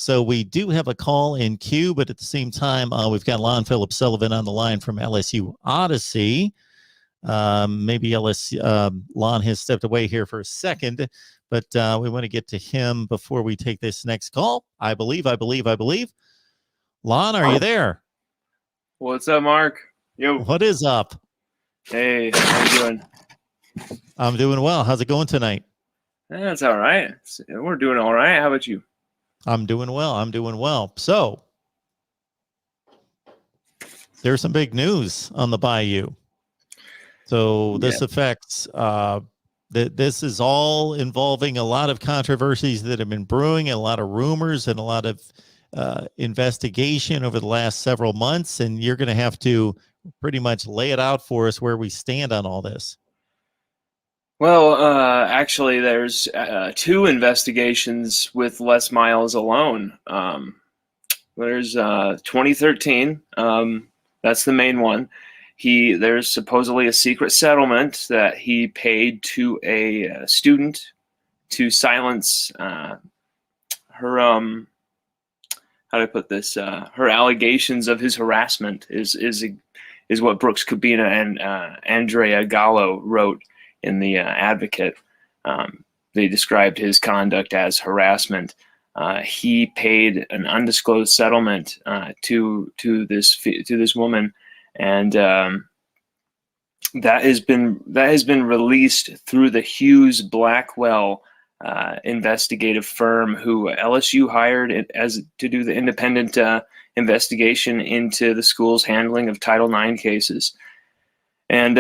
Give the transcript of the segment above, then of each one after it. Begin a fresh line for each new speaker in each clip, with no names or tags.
So we do have a call in queue, but at the same time, we've got Lon Philip Sullivan on the line from LSU Odyssey. Maybe Lon has stepped away here for a second, but we want to get to him before we take this next call. I believe. Lon, are you there?
What's up, Mark?
Yo. What is up?
Hey, how you doing?
I'm doing well. How's it going tonight?
That's all right. We're doing all right. How about you?
I'm doing well. So there's some big news on the Bayou. So this affects, this is all involving a lot of controversies that have been brewing, and a lot of rumors and a lot of investigation over the last several months. And you're going to have to pretty much lay it out for us where we stand on all this.
Well, actually, there's 2 investigations with Les Miles alone. There's 2013. That's the main one. There's supposedly a secret settlement that he paid to a student to silence her how do I put this? Her allegations of his harassment is what Brooks Cabina and Andrea Gallo wrote in the Advocate. They described his conduct as harassment. He paid an undisclosed settlement to this woman, and that has been released through the Hughes Blackwell investigative firm, who LSU hired to do the independent investigation into the school's handling of Title IX cases. And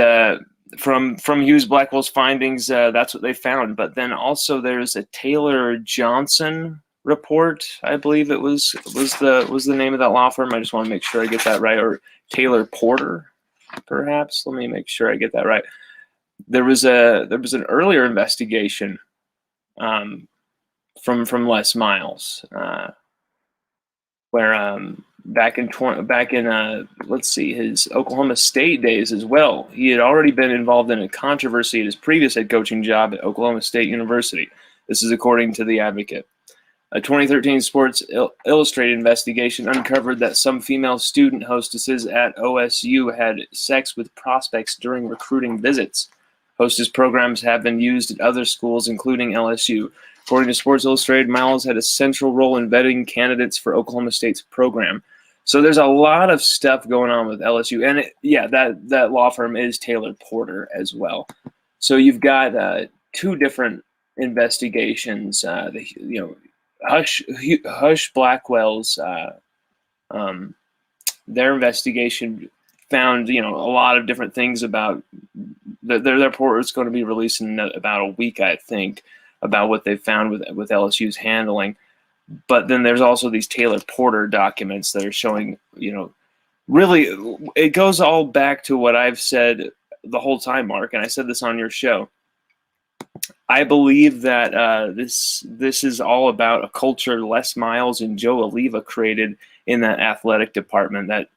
from Hughes Blackwell's findings, that's what they found. But then also there's a Taylor Johnson report, I believe it was the name of that law firm. I just want to make sure I get that right. Or Taylor Porter, perhaps. Let me make sure I get that right. There was an earlier investigation from Les Miles, where back in let's see, his Oklahoma State days as well, he had already been involved in a controversy at his previous head coaching job at Oklahoma State University. This is according to the Advocate. A 2013 Sports Illustrated investigation uncovered that some female student hostesses at OSU had sex with prospects during recruiting visits. Hostess programs have been used at other schools, including LSU. According to Sports Illustrated, Miles had a central role in vetting candidates for Oklahoma State's program. So there's a lot of stuff going on with LSU. And that law firm is Taylor Porter as well. So you've got 2 different investigations. Hush Blackwell's their investigation found a lot of different things about their report is going to be released in about a week, I think, about what they found with LSU's handling. But then there's also these Taylor Porter documents that are showing, really, it goes all back to what I've said the whole time, Mark, and I said this on your show. I believe that this is all about a culture Les Miles and Joe Oliva created in that athletic department that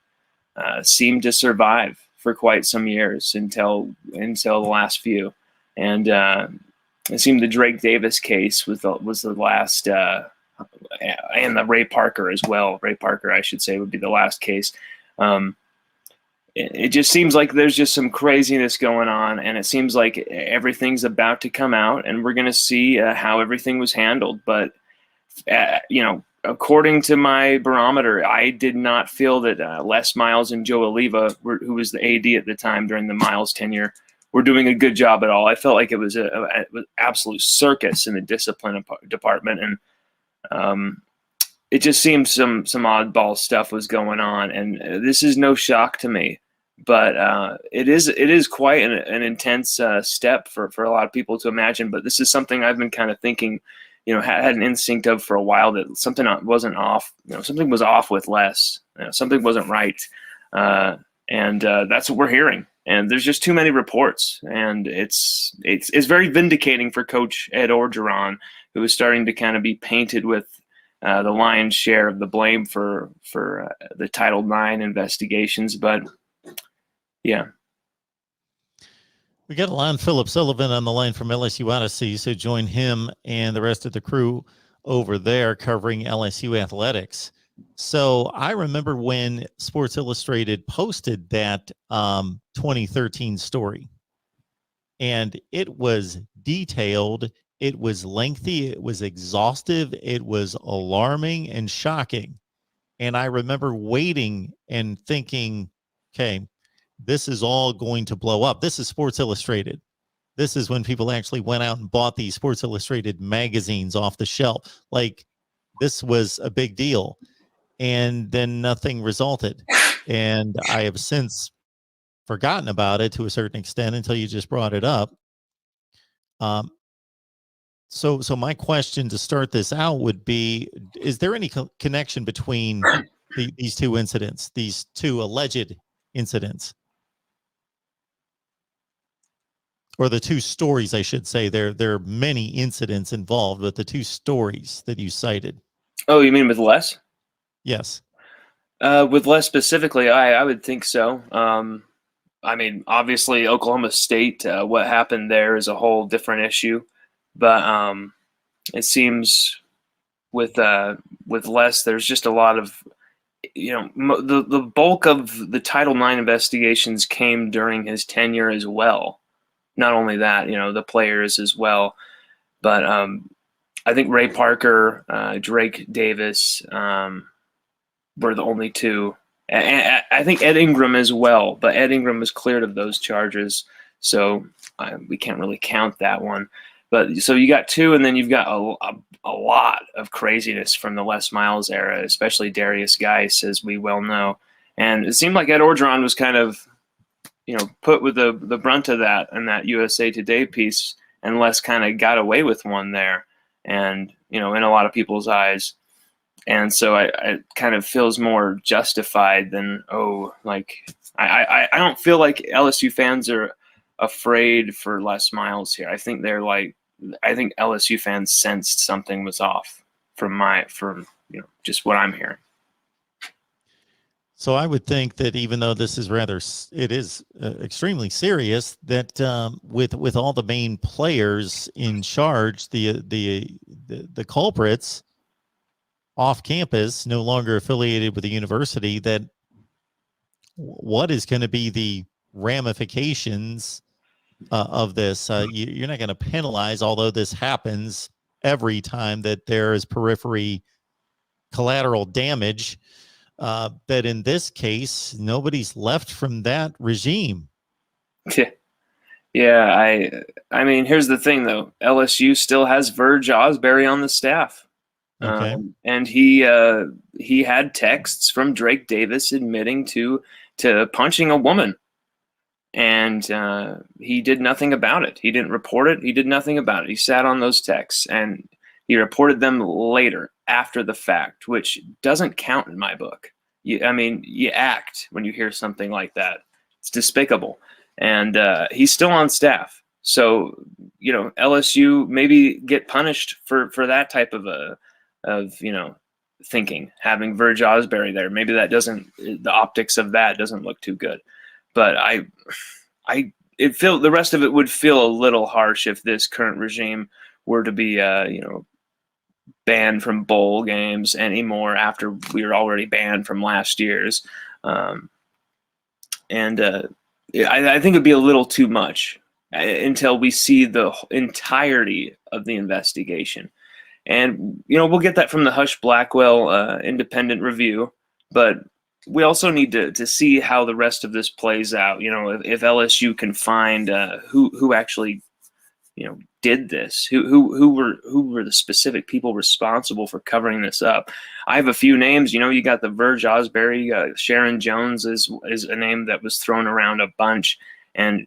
seemed to survive for quite some years until the last few. And it seemed the Drake Davis case was the last, and the Ray Parker as well. Ray Parker, I should say, would be the last case. It just seems like there's just some craziness going on, and it seems like everything's about to come out, and we're going to see how everything was handled. But, according to my barometer, I did not feel that Les Miles and Joe Oliva, who was the AD at the time during the Miles tenure, were doing a good job at all. I felt like it was an absolute circus in the discipline department, and it just seemed some oddball stuff was going on, and this is no shock to me. But it is quite an intense step for a lot of people to imagine. But this is something I've been kind of thinking, had an instinct of for a while, that something wasn't off. Something was off with Les. Something wasn't right, and that's what we're hearing. And there's just too many reports, and it's very vindicating for Coach Ed Orgeron, who is starting to kind of be painted with the lion's share of the blame for the Title IX investigations. But yeah.
We got Lon Philip Sullivan on the line from LSU Odyssey, so join him and the rest of the crew over there covering LSU athletics. So I remember when Sports Illustrated posted that 2013 story, and it was detailed, it was lengthy, it was exhaustive, it was alarming and shocking. And I remember waiting and thinking, okay, this is all going to blow up. This is Sports Illustrated. This is when people actually went out and bought these Sports Illustrated magazines off the shelf. Like, this was a big deal. And then nothing resulted. And I have since forgotten about it to a certain extent until you just brought it up. So my question to start this out would be, is there any connection between these two incidents, these two alleged incidents? Or the two stories, I should say. There are many incidents involved, but the two stories that you cited.
Oh, you mean with Les?
Yes.
With Les specifically, I would think so. I mean, obviously, Oklahoma State, what happened there is a whole different issue. But it seems with Les, there's just a lot of, the bulk of the Title IX investigations came during his tenure as well. Not only that, the players as well. But I think Ray Parker, Drake Davis were the only two. And I think Ed Ingram as well, but Ed Ingram was cleared of those charges, so we can't really count that one. But so you got two, and then you've got a lot of craziness from the Les Miles era, especially Darius Geis, as we well know. And it seemed like Ed Orgeron was kind of, put with the brunt of that in that USA Today piece, and Les kind of got away with one there, and in a lot of people's eyes. And so it kind of feels more justified than, I don't feel like LSU fans are afraid for Les Miles here. I think LSU fans sensed something was off from just what I'm hearing.
So I would think that even though this is it is extremely serious, that with all the main players in charge, the culprits off campus, no longer affiliated with the university, that what is going to be the ramifications of this? You're not going to penalize, although this happens every time that there is periphery collateral damage. But in this case, nobody's left from that regime.
Yeah, I mean, here's the thing though. LSU still has Verge Osbury on the staff.
Okay.
And he had texts from Drake Davis admitting to punching a woman, and he did nothing about it. He didn't report it. He did nothing about it. He sat on those texts, and he reported them later after the fact, which doesn't count in my book. You act when you hear something like that. It's despicable, and he's still on staff. So LSU maybe get punished for that type of thinking, having Verge Osbury there. Maybe the optics of that doesn't look too good. But the rest of it would feel a little harsh if this current regime were to be banned from bowl games anymore after we were already banned from last year's. I think it'd be a little too much until we see the entirety of the investigation. And, we'll get that from the Hush Blackwell independent review, but we also need to see how the rest of this plays out. If LSU can find who actually, did this, who were the specific people responsible for covering this up. I have a few names. You got the Verge Osbury, Sharon Jones is a name that was thrown around a bunch, and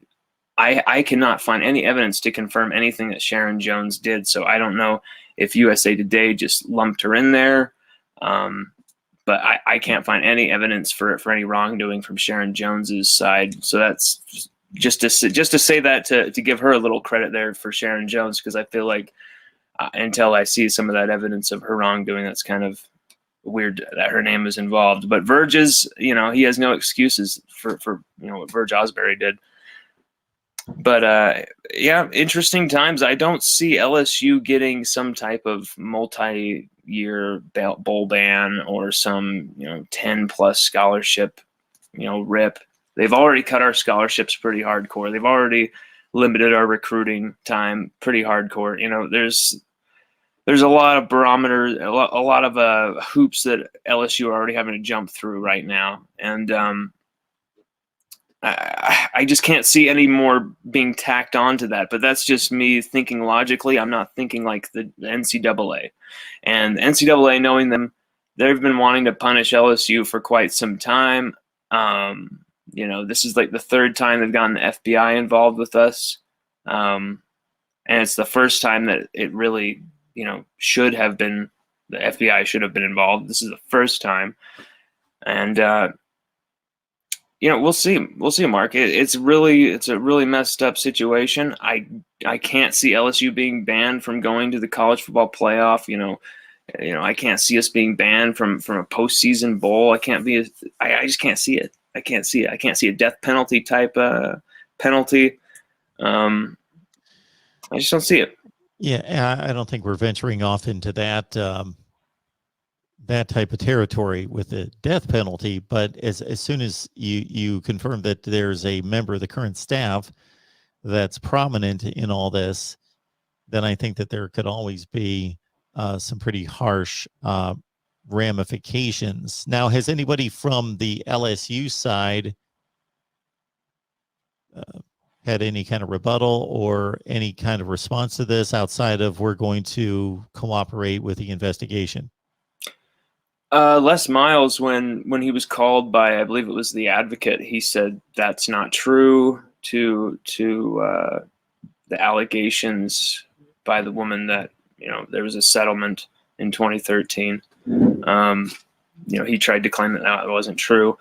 I cannot find any evidence to confirm anything that Sharon Jones did. So I don't know if USA Today just lumped her in there. But I can't find any evidence for any wrongdoing from Sharon Jones's side. So that's just to say that to give her a little credit there for Sharon Jones, because I feel like until I see some of that evidence of her wrongdoing, that's kind of weird that her name is involved. But Verge's, he has no excuses for what Verge Osbury did. But yeah, interesting times. I don't see LSU getting some type of multi-year bowl ban or some 10+ scholarship rip. They've already cut our scholarships pretty hardcore. They've already limited our recruiting time pretty hardcore. There's a lot of barometers, a lot of hoops that LSU are already having to jump through right now, and I just can't see any more being tacked onto that. But that's just me thinking logically. I'm not thinking like the NCAA. And the NCAA, knowing them, they've been wanting to punish LSU for quite some time. This is like the third time they've gotten the FBI involved with us. And it's the first time that it really, should have been, the FBI should have been involved. This is the first time. And, we'll see. We'll see, Mark. It's a really messed up situation. I can't see LSU being banned from going to the college football playoff. I can't see us being banned from a postseason bowl. I just can't see it. I can't see it. I can't see a death penalty type penalty. I just don't see it.
Yeah, I don't think we're venturing off into that that type of territory with the death penalty. But as soon as you confirm that there's a member of the current staff that's prominent in all this, then I think that there could always be some pretty harsh ramifications. Now, has anybody from the LSU side had any kind of rebuttal or any kind of response to this outside of we're going to cooperate with the investigation?
Les Miles, when he was called by, I believe it was the Advocate, he said that's not true to the allegations by the woman that there was a settlement in 2013. He tried to claim that wasn't true.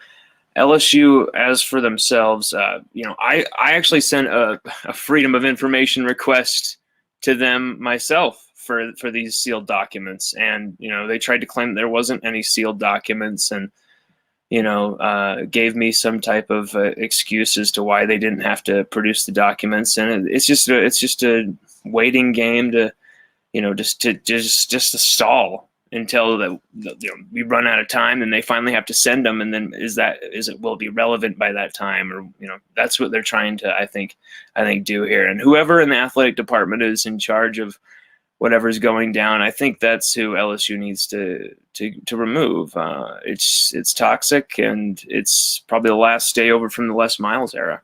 LSU, as for themselves, I actually sent a Freedom of Information request to them myself for these sealed documents, and they tried to claim there wasn't any sealed documents, and gave me some type of excuse as to why they didn't have to produce the documents, and it's just a waiting game to just to stall until we run out of time, and they finally have to send them, and then will it be relevant by that time, or that's what they're trying to I think do here. And whoever in the athletic department is in charge of whatever's going down, I think that's who LSU needs to remove. It's toxic, and it's probably the last stay over from the Les Miles era.